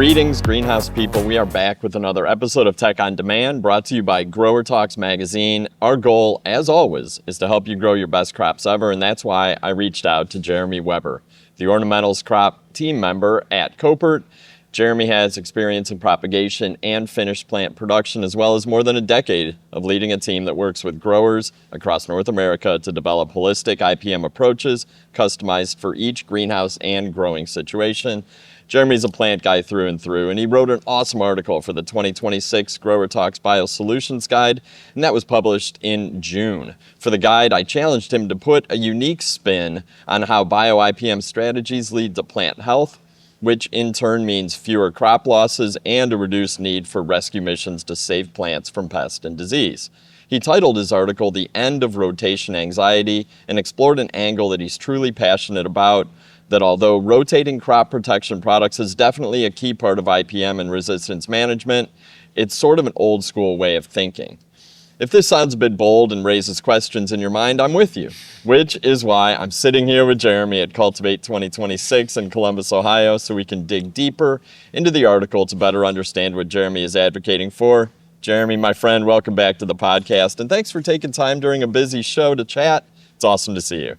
Greetings, greenhouse people. We are back with another episode of Tech on Demand, brought to you by GrowerTalks magazine. Our goal, as always, is to help you grow your best crops ever, and that's why I reached out to Jeremy Weber, the ornamentals crop team member at Koppert. Jeremy has experience in propagation and finished plant production, as well as more than a decade of leading a team that works with growers across North America to develop holistic IPM approaches customized for each greenhouse and growing situation. Jeremy's a plant guy through and through, and he wrote an awesome article for the 2026 GrowerTalks Biosolutions guide, and that was published in June. For the guide, I challenged him to put a unique spin on how bio-IPM strategies lead to plant health, which in turn means fewer crop losses and a reduced need for rescue missions to save plants from pest and disease. He titled his article "The End of Rotation Anxiety" and explored an angle that he's truly passionate about, that although rotating crop protection products is definitely a key part of IPM and resistance management, it's sort of an old school way of thinking. If this sounds a bit bold and raises questions in your mind, I'm with you, which is why I'm sitting here with Jeremy at Cultivate 2026 in Columbus, Ohio, so we can dig deeper into the article to better understand what Jeremy is advocating for. Jeremy, my friend, welcome back to the podcast, and thanks for taking time during a busy show to chat. It's awesome to see you.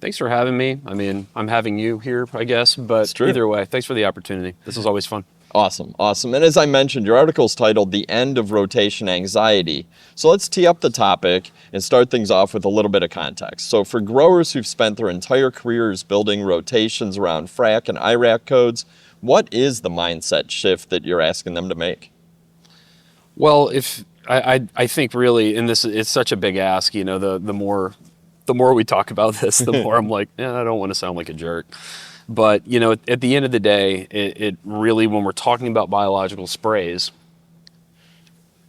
Thanks for having me. I mean, I'm having you here, I guess, but either way, thanks for the opportunity. This is always fun. Awesome. And as I mentioned, your article is titled "The End of Rotation Anxiety." So let's tee up the topic and start things off with a little bit of context. So for growers who've spent their entire careers building rotations around FRAC and IRAC codes, what is the mindset shift that you're asking them to make? Well, I think really, and it's such a big ask, you know, the more we talk about this, the more I'm like, I don't want to sound like a jerk. But, you know, at the end of the day, it really, when we're talking about biological sprays,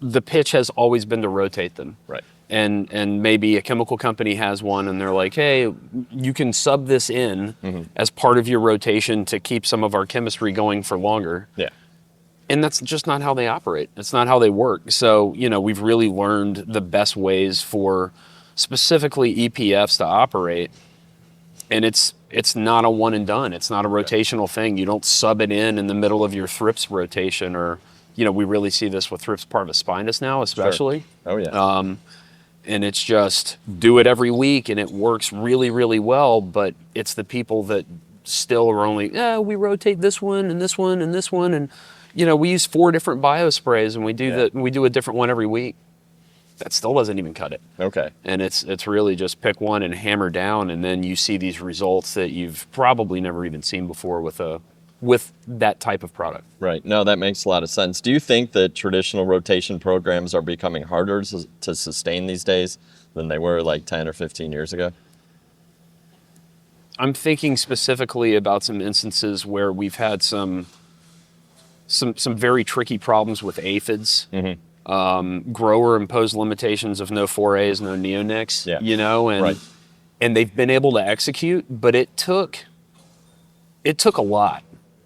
the pitch has always been to rotate them. Right. And maybe a chemical company has one and they're like, hey, you can sub this in as part of your rotation to keep some of our chemistry going for longer. Yeah. And that's just not how they operate. It's not how they work. So, you know, we've really learned the best ways for specifically EPFs to operate. And it's not a one and done. It's not a rotational thing. You don't sub it in the middle of your thrips rotation, or, you know, we really see this with thrips parvispinus now, especially. Sure. Oh, yeah. And it's just do it every week and it works really, really well. But it's the people that still are only, we rotate this one and this one and this one. And, you know, we use 4 different biosprays and we do a different one every week. That still doesn't even cut it. Okay. And it's really just pick one and hammer down, and then you see these results that you've probably never even seen before with that type of product. Right. No, that makes a lot of sense. Do you think that traditional rotation programs are becoming harder to sustain these days than they were like 10 or 15 years ago? I'm thinking specifically about some instances where we've had some very tricky problems with aphids. Mm-hmm. Grower imposed limitations of no 4As, no neonics, you know, and they've been able to execute, but it took a lot,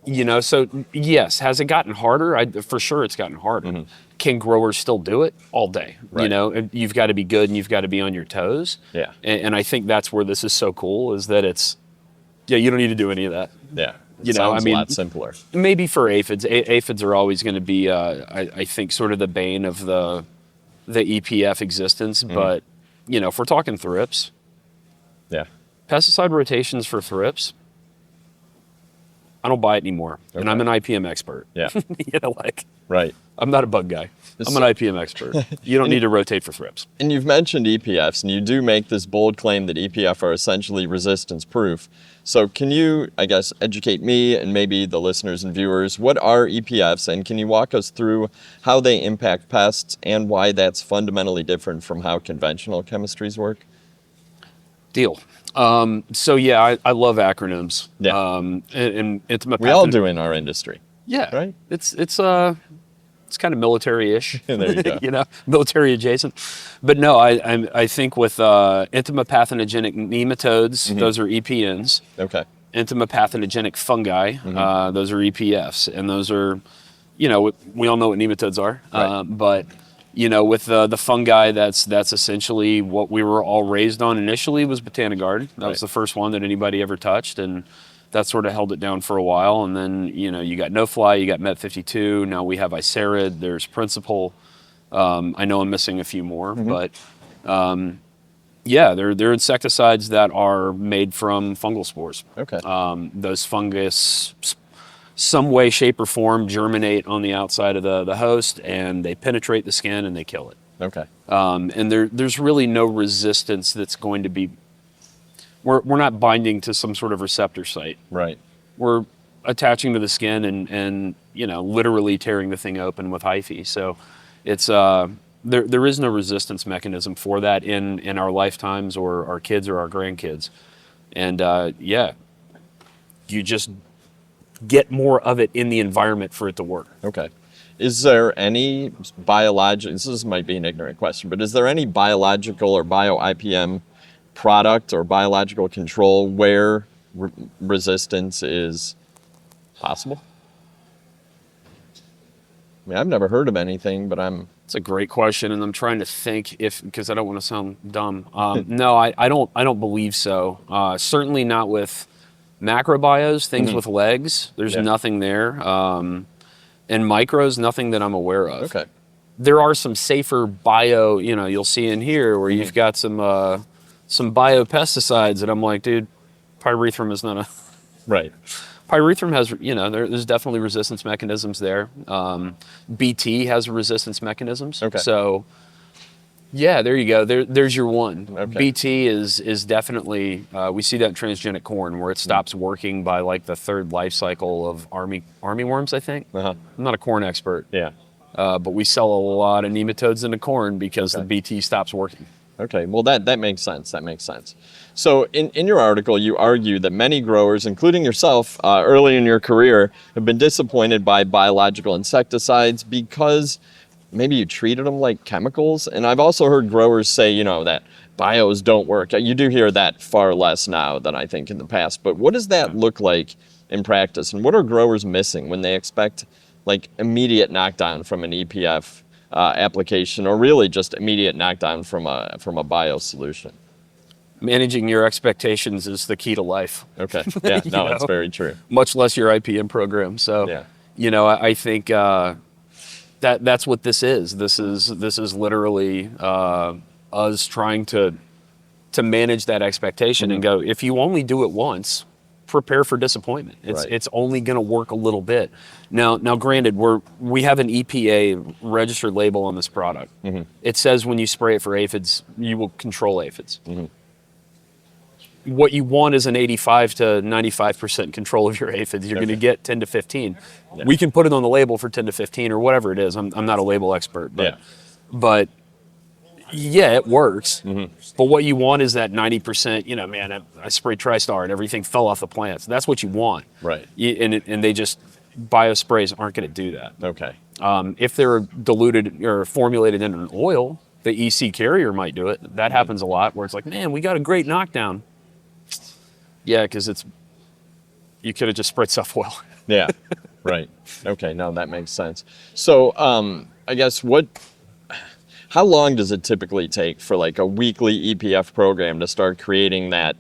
you know. So yes, has it gotten harder? For sure it's gotten harder. Mm-hmm. Can growers still do it? All day, you know? You've got to be good and you've got to be on your toes. Yeah. And I think that's where this is so cool, is that you don't need to do any of that. Yeah. You know, sounds a lot simpler. Maybe for aphids. Aphids are always going to be, I think, sort of the bane of the EPF existence. Mm-hmm. But, you know, if we're talking thrips, pesticide rotations for thrips, I don't buy it anymore. Okay. And I'm an IPM expert. Yeah. You know, like, right. I'm not a bug guy. I'm an IPM expert. You don't need to rotate for thrips. And you've mentioned EPFs, and you do make this bold claim that EPF are essentially resistance proof. So can you, I guess, educate me and maybe the listeners and viewers, what are EPFs, and can you walk us through how they impact pests and why that's fundamentally different from how conventional chemistries work? Deal. So yeah, I love acronyms. Yeah. And it's my we all do in our industry. Yeah. Right? It's kind of military-ish. There you go. You know, military adjacent. But no, I think with entomopathogenic nematodes, those are EPNs. Okay. Entomopathogenic fungi, those are EPFs. And those are, you know, we all know what nematodes are. Right. But you know, with the fungi, that's essentially what we were all raised on initially, was Botanigard. That was the first one that anybody ever touched. And that sort of held it down for a while. And then, you got no fly, you got Met 52. Now we have Icerid, there's Principal. I know I'm missing a few more, but yeah, they're insecticides that are made from fungal spores. Okay. Those fungus, some way, shape, or form, germinate on the outside of the host, and they penetrate the skin and they kill it. Okay. And there's really no resistance that's going to be. We're not binding to some sort of receptor site. Right. We're attaching to the skin and literally tearing the thing open with hyphae. So it's there is no resistance mechanism for that in our lifetimes or our kids or our grandkids. And you just get more of it in the environment for it to work. Okay. Is there any biological, this might be an ignorant question, but is there any biological or bio-IPM product or biological control where resistance is possible? I mean, I've never heard of anything, but It's a great question, and I'm trying to think because I don't want to sound dumb. No, I don't believe so. Certainly not with macrobios, things with legs. There's nothing there. And micros, nothing that I'm aware of. Okay. There are some safer bio, you'll see in here where you've got some biopesticides, and I'm like, dude, pyrethrum is not a... Right. Pyrethrum has, there's definitely resistance mechanisms there. BT has resistance mechanisms. Okay. So, yeah, there you go. There's your one. Okay. BT is definitely, we see that in transgenic corn where it stops working by like the third life cycle of army worms, I think. Uh-huh. I'm not a corn expert. Yeah. But we sell a lot of nematodes into corn because the BT stops working. Okay, well that makes sense. That makes sense. So in your article, you argue that many growers, including yourself, early in your career, have been disappointed by biological insecticides because maybe you treated them like chemicals. And I've also heard growers say, that bios don't work. You do hear that far less now than I think in the past. But what does that look like in practice? And what are growers missing when they expect like immediate knockdown from an EPF application, or really just immediate knockdown from a bio solution? Managing your expectations is the key to life. Okay. Yeah. No, it's very true. Much less your IPM program. So, I think that's what this is. This is literally us trying to manage that expectation and go. If you only do it once, prepare for disappointment. It's only going to work a little bit. Now, granted, we have an EPA registered label on this product. It says when you spray it for aphids, you will control aphids. What you want is an 85 to 95% control of your aphids. You're going to get 10 to 15. Yeah. We can put it on the label for 10 to 15 or whatever it is. I'm not a label expert, but yeah, it works. But what you want is that 90%, I sprayed TriStar and everything fell off the plants. That's what you want. Right. And they just, biosprays aren't going to do that. Okay. If they're diluted or formulated in an oil, the EC carrier might do it. That happens a lot where it's like, man, we got a great knockdown. Yeah, because you could have just sprayed soft oil. Yeah, right. Okay, no, that makes sense. So I guess how long does it typically take for like a weekly EPF program to start creating that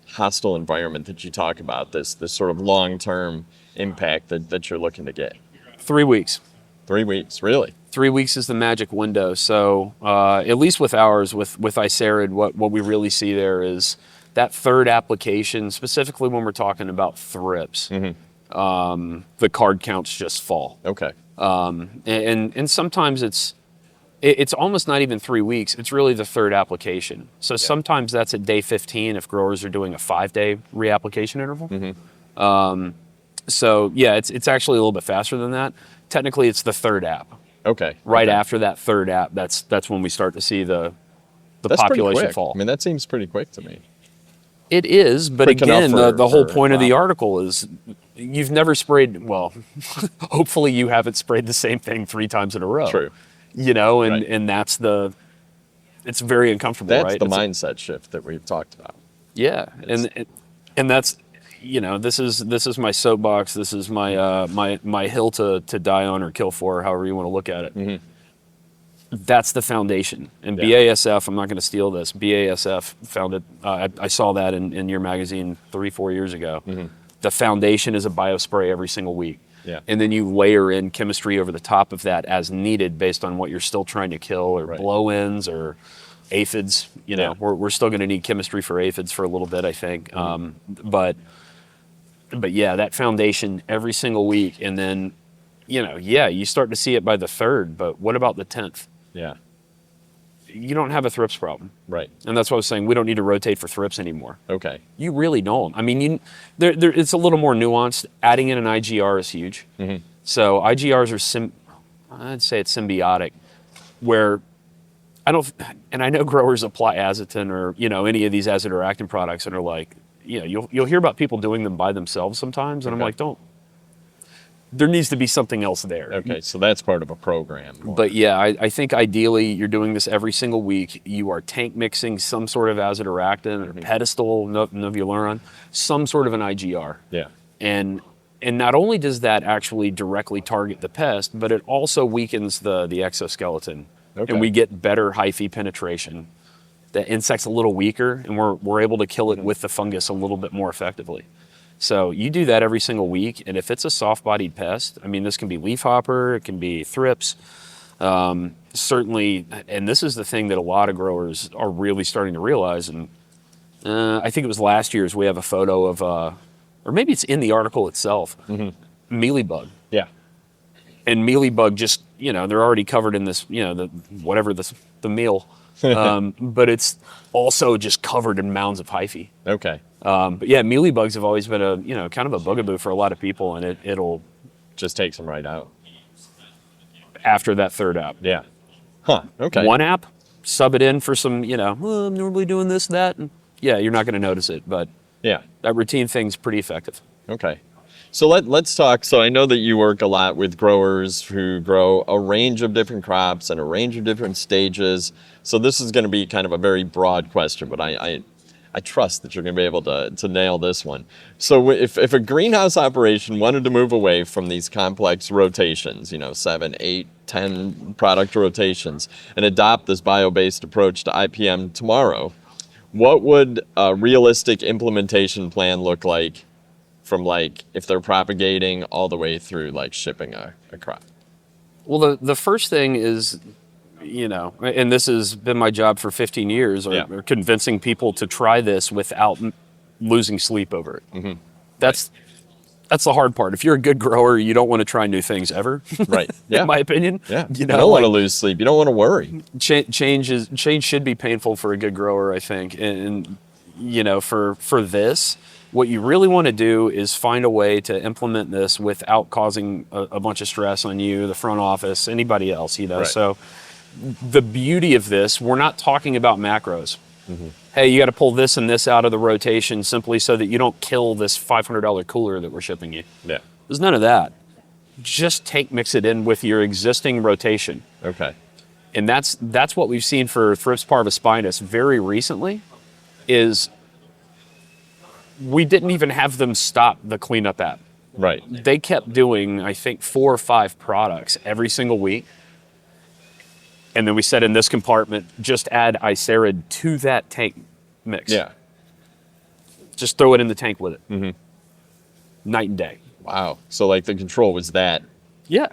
hostile environment that you talk about, this sort of long-term impact that you're looking to get? 3 weeks. 3 weeks, really? 3 weeks is the magic window. So at least with ours, with Icerid, what we really see there is that third application, specifically when we're talking about thrips, the card counts just fall. Okay. And sometimes it's almost not even 3 weeks. It's really the third application. So sometimes that's at day 15 if growers are doing a 5-day reapplication interval. So yeah, it's actually a little bit faster than that. Technically, it's the third app. Okay. Right after that third app, that's when we start to see the population fall. I mean, that seems pretty quick to me. It is, but Quick again, enough the whole for point of the article is you've never sprayed, well, hopefully you haven't sprayed the same thing 3 times in a row. True. And that's it's very uncomfortable, that's right? The mindset shift that we've talked about. Yeah, and that's, this is my soapbox. This is my my hill to die on or kill for, however you want to look at it. That's the foundation. And Yeah. BASF, I'm not going to steal this, BASF found it, I saw that in your magazine 3-4 years ago. The foundation is a biospray every single week. Yeah. And then you layer in chemistry over the top of that as needed based on what you're still trying to kill, or Right. blow-ins or aphids. You know, Yeah. we're still going to need chemistry for aphids for a little bit, I think. But yeah, that foundation every single week. And then, you start to see it by the 3rd, but what about the 10th? Yeah. You don't have a thrips problem. Right. And that's what I was saying. We don't need to rotate for thrips anymore. Okay. You really don't. I mean, it's a little more nuanced. Adding in an IGR is huge. So IGRs are I'd say it's symbiotic, where and I know growers apply azotin or any of these azidorectin products and are like, you'll hear about people doing them by themselves sometimes, and I'm Okay. like, there needs to be something else there. Okay, so that's part of a program. But yeah, I think ideally you're doing this every single week. You are tank mixing some sort of azidorectin or pedestal, novuluron, some sort of an IGR. Yeah. And not only does that actually directly target the pest, but it also weakens the exoskeleton. Okay. And we get better hyphae penetration. The insect's a little weaker, and we're able to kill it with the fungus a little bit more effectively. So you do that every single week, and if it's a soft-bodied pest, I mean, this can be leafhopper, it can be thrips, certainly, and this is the thing that a lot of growers are really starting to realize, and I think it was last year's, we have a photo of, or maybe it's in the article itself, mealybug. Yeah. And mealybug just, they're already covered in this, the meal, but it's also just covered in mounds of hyphae. Okay. But yeah, mealybugs have always been a kind of a bugaboo for a lot of people, and it'll Just takes them right out. after that 3rd app. Yeah. Huh. Okay. One app, sub it in for some, I'm normally doing this, that, and yeah, you're not going to notice it, but Yeah. that routine thing's pretty effective. Okay. So let's talk. So I know that you work a lot with growers who grow a range of different crops and a range of different stages. So this is going to be kind of a very broad question, but I trust that you're going to be able to nail this one. So if a greenhouse operation wanted to move away from these complex rotations, 7, 8, 10 product rotations, and adopt this bio-based approach to IPM tomorrow, what would a realistic implementation plan look like from if they're propagating all the way through shipping a crop? Well, the first thing is, and this has been my job for 15 years, or convincing people to try this without losing sleep over it. That's the hard part. If you're a good grower, you don't want to try new things ever. Right. Yeah. In my opinion. Yeah. You don't want to lose sleep. You don't want to worry. Change should be painful for a good grower, I think. And for this, what you really want to do is find a way to implement this without causing a bunch of stress on you, the front office, anybody else, Right. So the beauty of this, we're not talking about macros. Hey, you got to pull this and this out of the rotation simply so that you don't kill this $500 cooler that we're shipping you. Yeah. There's none of that. Just mix it in with your existing rotation. Okay. And that's what we've seen for Thrips parvospinus very recently, is we didn't even have them stop the cleanup app. Right. They kept doing, I think, 4 or 5 products every single week. And then we said in this compartment, just add Icerid to that tank mix. Yeah. Just throw it in the tank with it. Night and day. Wow. So the control was that. Yeah.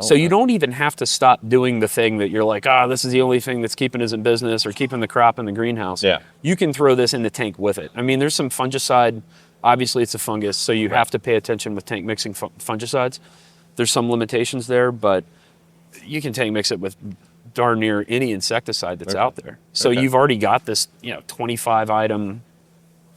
So you don't even have to stop doing the thing that you're like, this is the only thing that's keeping us in business or keeping the crop in the greenhouse. Yeah. You can throw this in the tank with it. I mean, there's some fungicide. Obviously, it's a fungus, so you have to pay attention with tank mixing fungicides. There's some limitations there, but you can tank mix it with darn near any insecticide that's out there. So you've already got this, 25 item.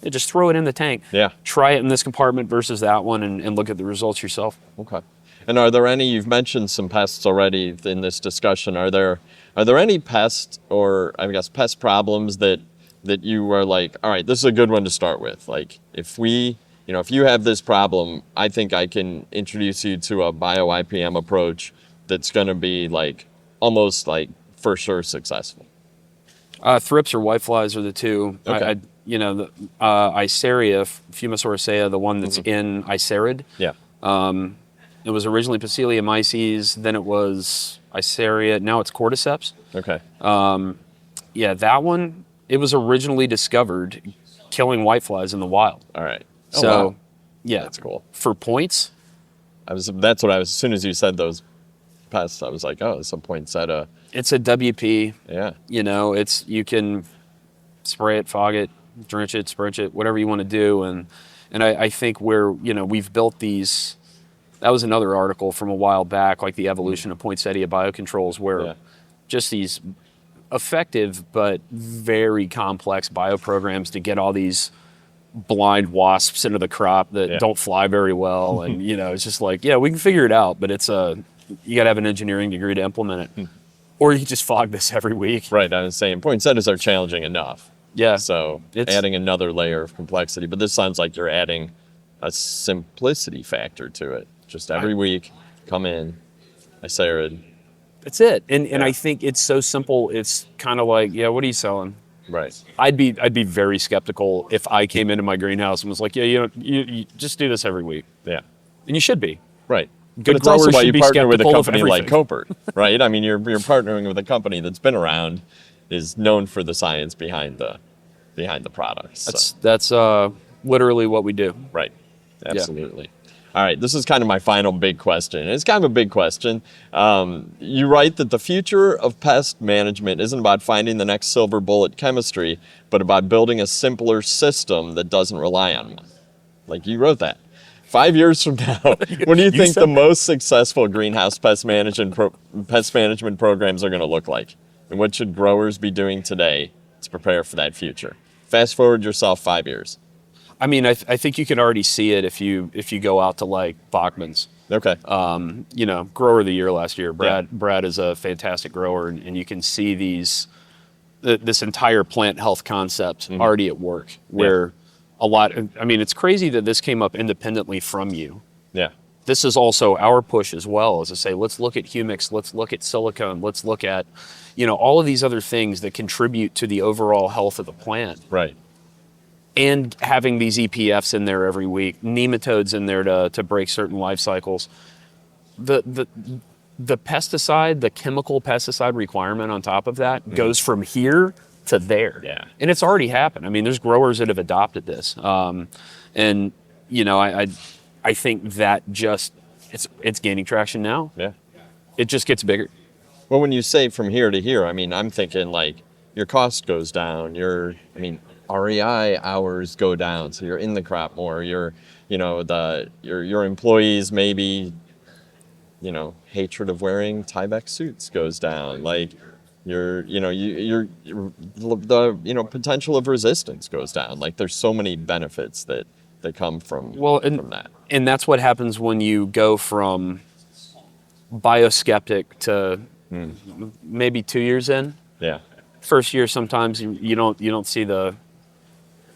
Just throw it in the tank. Yeah. Try it in this compartment versus that one and look at the results yourself. Okay. And are there any, you've mentioned some pests already in this discussion, are there any pests or I guess pest problems that you are like, all right, this is a good one to start with? If you have this problem, I think I can introduce you to a bio-IPM approach that's going to be almost for sure successful. Thrips or whiteflies are the two. Okay. The Iceria, Fumisoracea, the one that's in Icerid. Yeah. It was originally Poecilia myces, then it was Iceria. Now it's cordyceps. Okay. Yeah, that one, it was originally discovered killing whiteflies in the wild. All right. So, wow. yeah. That's cool. For points, That's what I was, as soon as you said those pests, I was like, oh, some poinsettia. it's a WP. Yeah. You know, you can spray it, fog it, drench it, spritz it, whatever you want to do. And I think we've built these, that was another article from a while back, like the evolution of poinsettia biocontrols, where just these effective but very complex bioprograms to get all these blind wasps into the crop that don't fly very well. And, it's just like, we can figure it out, but you got to have an engineering degree to implement it. Or you can just fog this every week. Right. I was saying poinsettias are challenging enough. Yeah. So adding another layer of complexity, but this sounds like you're adding a simplicity factor to it. Just every week, come in, Iceria. That's it. And I think it's so simple. It's kind of like, what are you selling? Right. I'd be very skeptical if I came into my greenhouse and was like, you just do this every week. Yeah. And you should be. Right. Good but it's also growers why should you be partner with a skeptical of company like everything. Koppert, right? I mean, you're partnering with a company that's been around, is known for the science behind the products. That's literally what we do. Right. Absolutely. All right, this is kind of my final big question. It's kind of a big question. You write that the future of pest management isn't about finding the next silver bullet chemistry, but about building a simpler system that doesn't rely on one. Like you wrote that. 5 years from now, what do you think the most successful greenhouse pest management programs are going to look like? And what should growers be doing today to prepare for that future? Fast forward yourself 5 years. I mean, I think you can already see it if you go out to like Bachman's. Okay. Grower of the year last year. Brad is a fantastic grower, and you can see this entire plant health concept already at work. Where it's crazy that this came up independently from you. Yeah. This is also our push as well, as to say, let's look at humics, let's look at silicone, let's look at, all of these other things that contribute to the overall health of the plant. Right. And having these EPFs in there every week, nematodes in there to break certain life cycles. The pesticide, the chemical pesticide requirement on top of that goes from here to there. Yeah. And it's already happened. I mean, there's growers that have adopted this. I think that it's gaining traction now. Yeah. It just gets bigger. Well, when you say from here to here, I mean, I'm thinking like your cost goes down. REI hours go down, so you're in the crop more. Your employees maybe, hatred of wearing Tyvek suits goes down. Like the potential of resistance goes down. Like there's so many benefits that come from that. And that's what happens when you go from bioskeptic to maybe 2 years in. Yeah. First year, sometimes you don't see the.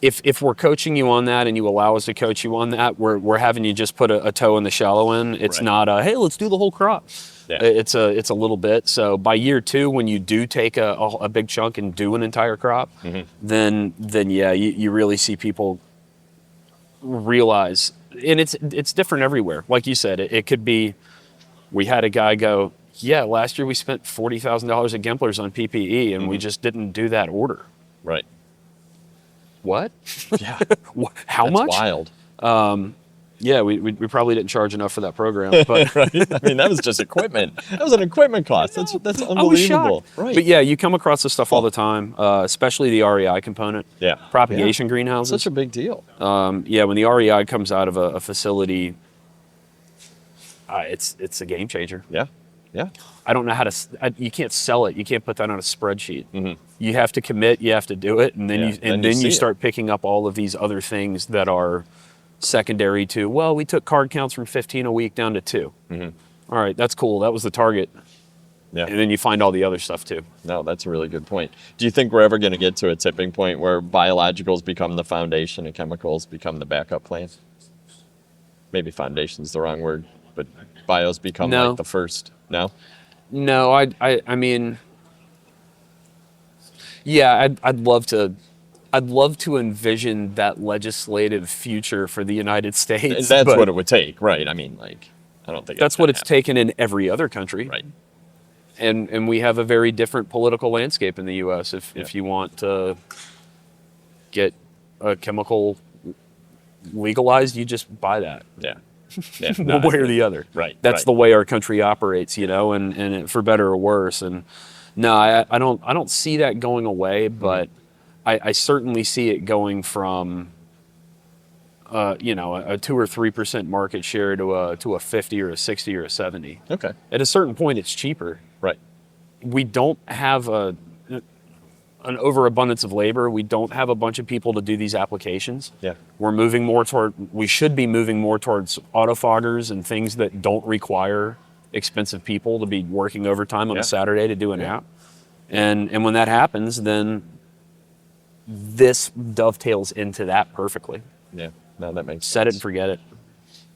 If we're coaching you on that and you allow us to coach you on that, we're having you just put a toe in the shallow end. It's not hey, let's do the whole crop. Yeah. It's a little bit. So by year 2, when you do take a big chunk and do an entire crop, then you really see people realize, and it's different everywhere. Like you said, it could be. We had a guy go, last year we spent $40,000 at Gimplers on PPE, and we just didn't do that order. Right. What? Yeah. How That's much? Wild. We probably didn't charge enough for that program. But right? I mean, that was just equipment. That was an equipment cost. That's unbelievable. I was shocked. Right. But you come across this stuff all the time, especially the REI component. Yeah. Propagation greenhouses. Such a big deal. When the REI comes out of a facility, it's a game changer. Yeah. Yeah. I don't know how to. You can't sell it. You can't put that on a spreadsheet. You have to commit. You have to do it, and then you start picking up all of these other things that are secondary to. Well, we took card counts from 15 a week down to 2. All right, that's cool. That was the target. Yeah. And then you find all the other stuff too. No, that's a really good point. Do you think we're ever going to get to a tipping point where biologicals become the foundation and chemicals become the backup plan? Maybe foundation's the wrong word, but bios become like the first. No? No, I mean, I'd love to envision that legislative future for the United States. And that's what it would take, right? I mean, I don't think that's what it's taken in every other country. Right. And we have a very different political landscape in the U.S. If you want to get a chemical legalized, you just buy that. Yeah. One way or the other. Right. That's the way our country operates, and for better or worse. And no, I don't see that going away, but I certainly see it going from a 2 or 3% market share to a 50 or a 60 or a 70. Okay. At a certain point, it's cheaper. Right. We don't have an overabundance of labor. We don't have a bunch of people to do these applications. Yeah. We should be moving more towards autofoggers and things that don't require expensive people to be working overtime on a Saturday to do an app. And when that happens, then this dovetails into that perfectly. Yeah. No, that makes sense. Set it and forget it.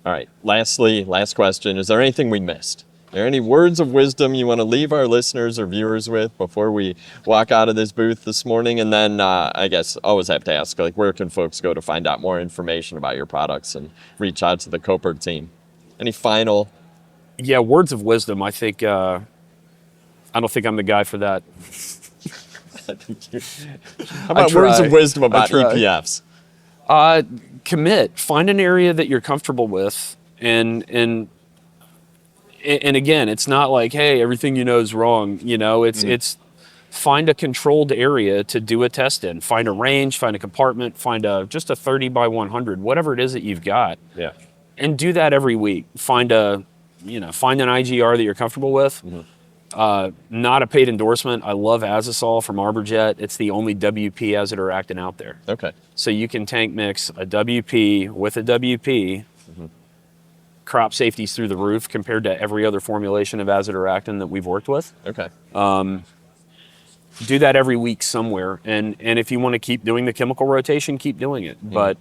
All right. Lastly, last question. Is there anything we missed? Are there any words of wisdom you want to leave our listeners or viewers with before we walk out of this booth this morning? And then I guess always have to ask, like, where can folks go to find out more information about your products and reach out to the Koppert team? Any final? Yeah, words of wisdom. I think I don't think I'm the guy for that. How about words of wisdom about EPFs? Commit. Find an area that you're comfortable with, and again, it's not like, hey, everything you know is wrong. It's find a controlled area to do a test in. Find a range, find a compartment, find just a 30 by 100, whatever it is that you've got. Yeah. And do that every week. Find an IGR that you're comfortable with. Not a paid endorsement. I love Azisol from ArborJet. It's the only WP azidiractin out there. Okay. So you can tank mix a WP with a WP. Crop safety's through the roof compared to every other formulation of azidiractin that we've worked with. Okay. Do that every week somewhere, and if you want to keep doing the chemical rotation, keep doing it. But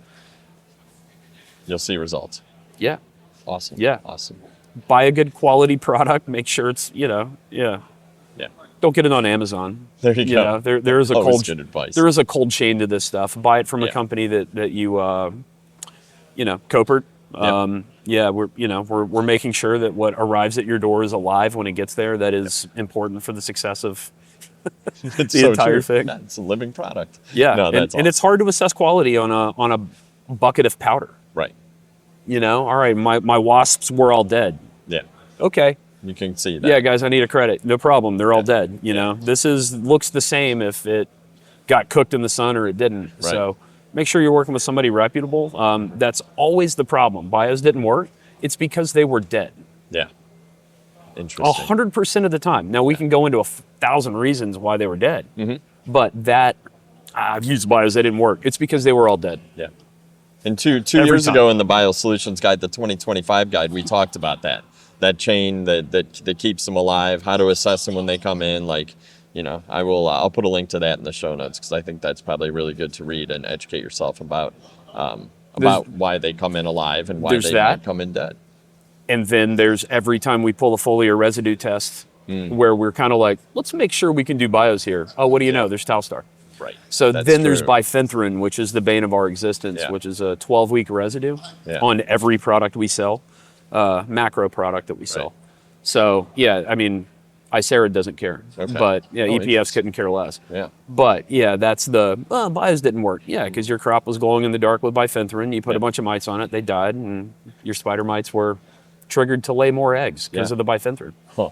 you'll see results. Yeah. Awesome. Yeah. Awesome. Buy a good quality product. Make sure it's Yeah. Don't get it on Amazon. There you go. There is a Always good advice. There is a cold chain to this stuff. Buy it from a company that you Koppert. We're making sure that what arrives at your door is alive when it gets there. That is important for the success of the entire thing. Yeah, it's a living product. Yeah, no, that's and it's hard to assess quality on a bucket of powder. Right. All right, my wasps were all dead. Yeah. Okay. You can see that. Yeah, guys, I need a credit. No problem. They're all dead. This looks the same if it got cooked in the sun or it didn't. Right. So make sure you're working with somebody reputable. That's always the problem. Bios didn't work. It's because they were dead. Yeah. Interesting. 100% of the time. Now, we can go into 1,000 reasons why they were dead. But I've used bios, they didn't work. It's because they were all dead. Yeah. And two years ago in the Biosolutions Guide, the 2025 guide, we talked about that chain that keeps them alive, how to assess them when they come in. I'll put a link to that in the show notes because I think that's probably really good to read and educate yourself about why they come in alive and why they might come in dead. And then there's every time we pull a foliar residue test where we're kind of like, let's make sure we can do bios here. Oh, what do you know? There's Talstar. Right. So then there's bifenthrin, which is the bane of our existence, which is a 12-week residue on every product we sell, macro product that we sell. So, Icera doesn't care, but EPFs couldn't care less. Yeah. But that's bios didn't work. Yeah, because your crop was glowing in the dark with bifenthrin. You put a bunch of mites on it, they died, and your spider mites were triggered to lay more eggs because of the bifenthrin. Huh.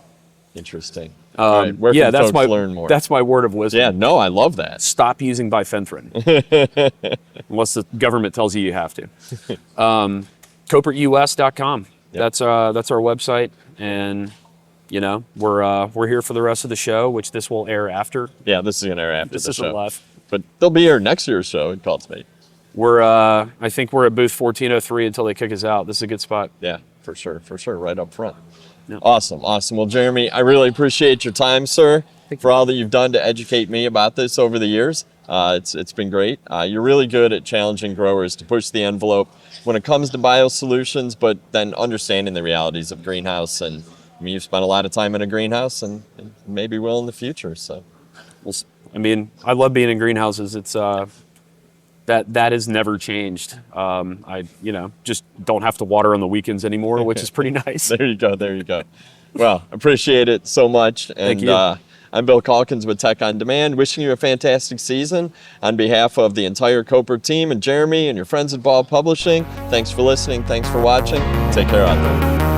Interesting. All right, where can folks learn more? That's my word of wisdom. Yeah, no, I love that. Stop using bifenthrin. Unless the government tells you have to. KoppertUS.com. Yep. That's our website, and we're here for the rest of the show, which this will air after. Yeah, this is gonna air after the show. This isn't live, but they'll be here next year's show in Cultivate. I think we're at booth 1403 until they kick us out. This is a good spot. Yeah, for sure, right up front. Yep. Awesome. Well, Jeremy, I really appreciate your time, sir, for all that you've done to educate me about this over the years. It's been great. You're really good at challenging growers to push the envelope when it comes to biosolutions, but then understanding the realities of greenhouse. And you've spent a lot of time in a greenhouse, and maybe will in the future. So, I love being in greenhouses. It's that has never changed. I just don't have to water on the weekends anymore, which is pretty nice. There you go. Well, appreciate it so much. And Thank you. I'm Bill Calkins with Tech on Demand, wishing you a fantastic season. On behalf of the entire Koppert team and Jeremy and your friends at Ball Publishing, thanks for listening. Thanks for watching. Take care out there.